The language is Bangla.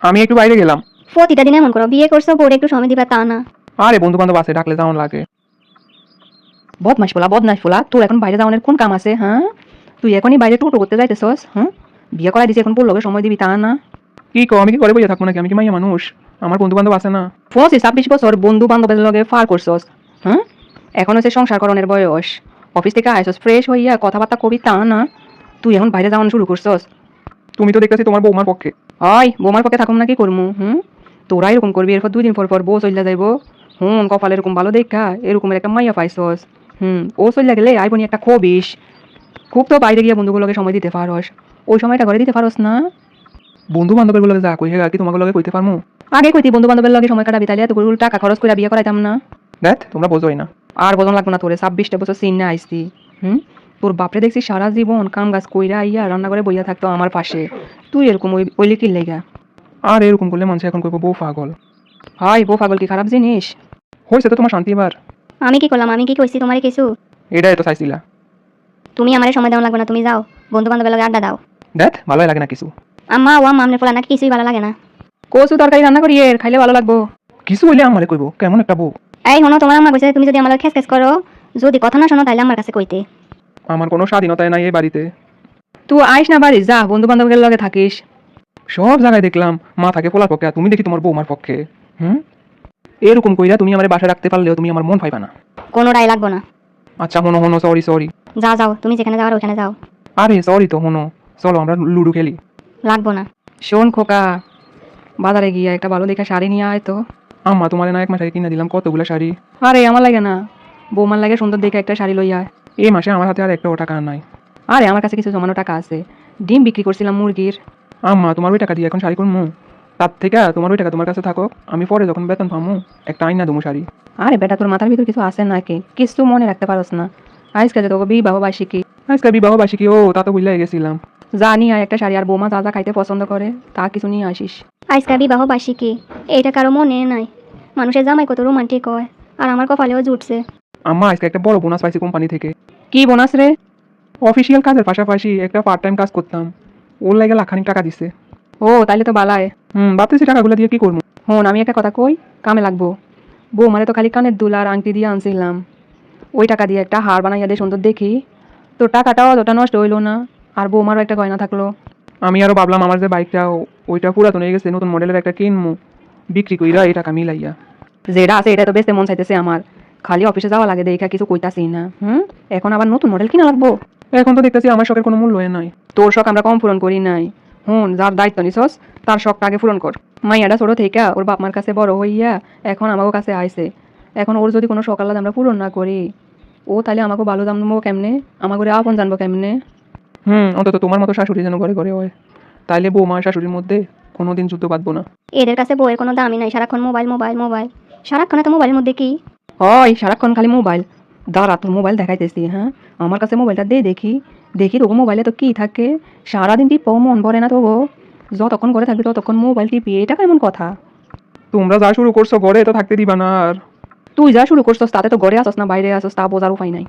আমি একটু বাইরে গেলাম। প্রতিটা দিন এমন করো, বিয়ে করছো বউরে একটু সময় দিবা তা না। আরে বন্ধু বান্ধব আছে, ডাকলে যেমন লাগে। বদমাস ফোলা, তোর এখন বাইরে যাওয়ার কোন কাম আছে? হ্যাঁ, তুই এখনই বাইরে টোটো করতে যাইতেছস? হ্যাঁ, বিয়ে করাই দিছি, এখন তোর লগে সময় দিবি তা না? কি কো, আমি কি করে বইয়া থাকবো নাকি? আমি কি মাইয়া মানুষ? আমার বন্ধু বান্ধব আছে না? 25-26 বছর বন্ধু বান্ধবের লগে ফার করছস। হ্যাঁ, এখন হচ্ছে সংসার করণের বয়স। অফিস থেকে আইসস ফ্রেশ হইয়া কথাবার্তা কবি তা না, তুই এখন বাইরে যাওয়ানো শুরু করছস। তুমি তো দেখতেছি তোমার বৌমার পক্ষে। হয় বোমার পক্ষে থাকুম নাকি করমু? তোরা এরকম করবি, এরপর 2 দিন পর বউ চলিয়া যাইব। কপাল এরকম ভালো দেখা এরকমের একটা মাইয়া পাইছস। ও চলিয়া গেলে আইবনি একটা খবিস। খুব তো বাইরে গিয়া বন্ধুগুলোকে সময় দিতে পারস, ওই সময়টা ঘরে দিতে পারস না? বন্ধু বান্ধবের গুলো যা কই কি তোমাকে লগে কইতে পারমু? আগে কইতি বন্ধু বান্ধবের লগে সময় কাটাবি, তাইলে এতগুলো টাকা খরচ করে বিয়ে করাইতাম না। দেখ তোমরা বোঝোই না। আর বোঝন লাগবো না তোরে, 26টা বছর চিন্না আইসি। তোর বাপরে দেখছি সারা জীবন কাম গাছ কইরা আইয়া রান্না করে বইয়া থাকতো আমার পাশে, তুই এরকম ওই লিখির লেগা। আর এরকম করলে মানুষ এখন কইবো বউ পাগল। হয় বউ পাগল কি খারাপ জিনিস? হয়েছে তো তোমার শান্তি এবার? আমি কি করলাম? আমি কি কইছি তোমারে কিছু? এটাই তো চাইছিলা। তুমি আমারে সময় দেওয়া লাগবে না, তুমি যাও বন্ধু বান্ধবের লগে আড্ডা দাও। দেখ ভালোই লাগে না কিছু। আম্মা ও আমনে পোলা নাকি কিছুই ভালো লাগে না। কচু তরকারি রান্না করি এর খাইলে ভালো লাগবো। কিছু হইলে আমারে কইবো কেমন একটা বউ। এই শোনো, তোমার আম্মা কইছে তুমি যদি আমার খেস খেস করো, যদি কথা না শোনো তাহলে আমার কাছে কইতে। আমার কোনো স্বাধীনতাই নাই এই বাড়িতে। তুই আইস না বাড়ি, যা বন্ধু বান্ধবের লগে থাকিস। সব জায়গায় দেখলাম মা থাকে পোলার পক্ষে, আর তুমি দেখি তোমার বৌমার পক্ষে। এরকম কইরা তুমি আমার বাসায় রাখতে পারলেও তুমি আমার মন পাইবা না। কোনোটাই লাগবো না। আচ্ছা হনো হনো, সরি সরি। যাও যাও, তুমি যেখানে যাও ওখানে যাও। আরে সরি তো হনো, চলো আমরা লুডো খেলি। লাগবো না। শোন খোকা, বাজারে গিয়া একটা ভালো দেখা শাড়ি নিয়ে আয় তো। আম্মা তোমার না এক মাসে কিনে দিলাম কতগুলো শাড়ি। আরে আমার লাগে না, বৌমার লাগে সুন্দর দেখে একটা শাড়ি লইয়া আয়। এই মাসে আমার হাতে আর একটা টাকা নাই। আরে আমার কাছে কিছু জমানো টাকা আছে, ডিম বিক্রি করছিলাম মুরগির। আম্মা তোমার ওই টাকা দিয়ে এখন শাড়ি করমু? তার থেকে তোমার ওই টাকা তোমার কাছে থাকো, আমি পরে যখন বেতন পামু একটা আইনা দেবো শাড়ি। আরে বেটা, তোর মাথার ভিতর কিছু আছে নাকি? কিছু মনে রাখতে পারস না? আজকে যে তোকে বিবাহ বার্ষিকী। আজকে বিবাহ বার্ষিকী, ও তা তো বুঝলাই গেছিলাম। জানি আয় একটা শাড়ি, আর বৌমা যা যা খাইতে পছন্দ করে তা কিছু নিয়ে আসিস। আজকে বিবাহ বার্ষিকী, এইটা কারো মনে নাই। মানুষের জামাই কত রোমান্টিক হয়, আর আমার কপালেও জুটছে। আম্মা আজকে একটা বড় বোনাস পাইছি কোম্পানি থেকে। কি বোনাস রে? অফিসিয়াল কাজের পাশাপাশি একটা পার্ট টাইম কাজ করতাম, ওর লাগে লাখানিক টাকা দিছে। ও তাইলে তো বালায়। ভাবতেছি টাকাগুলো দিয়ে কি করবো। আমি একটা কথা কই, কামে লাগবো। বৌমারে তো খালি কানের দুল আর আংটি দিয়ে আনছিলাম, ওই টাকা দিয়ে একটা হার বানাইয়া দে সুন্দর দেখি। তোর টাকাটাও অতটা নষ্ট হইলো না, আর বৌমারও একটা গয়না থাকলো। আমি আরো ভাবলাম আমার যে বাইকটা ওইটা পুরাতন হয়ে গেছে, নতুন মডেলের একটা কিনমু, বিক্রি কইরা এই টাকা মিলাইয়া। যেটা আছে এটা তো বেচতে মন চাইতেছে আমার, খালি অফিসে যাওয়া লাগে দেখা কিছু কইতাছি না। এখন আবার নতুন মডেল কিনা লাগবো? এখন তো দেখতেছি আমার শখের কোনো মূল্য নাই। তোর শখ আমরা কম পূরণ করি নাই। যার দায়িত্ব নিছস তার শখটা আগে পূরণ কর। মাইয়াটা ছোট থেকে ওর বাপ মার কাছে বড় হইয়া এখন আমাকে কাছে আইছে, এখন ওর যদি কোনো শখ আল্লাহ আমরা পূরণ না করি, ও তাহলে আমাকে ভালো জানবো কেমনে, আমাকে আপন জানবো কেমনে? অন্তত তোমার মতো শাশুড়ি যেন ঘরে ঘরে হয়, তাইলে বৌমা শাশুড়ির মধ্যে কোনোদিন যুদ্ধ বাঁধবো না। এদের কাছে বইয়ের কোনো দামই নাই, সারাক্ষণ মোবাইল মোবাইল মোবাইল। সারাক্ষণ তো মোবাইলের মধ্যে কি হয়, সারাক্ষণ খালি মোবাইল। দাঁড়া তোর মোবাইল দেখাইতেছি। আমার কাছে মোবাইলটা দে দেখি, দেখি তোকে মোবাইলে তো কি থাকে। সারাদিন টিপো, মন ভরে না তো গো। যতক্ষণ ঘরে থাকবি ততক্ষণ মোবাইল টিপি, এটা কেমন কথা? তোমরা যা শুরু করছো ঘরে তো থাকতে দিবা না। আর তুই যা শুরু করছস তাতে তো ঘরে আসস না বাইরে আসস, তা বোঝার উপায় নাই।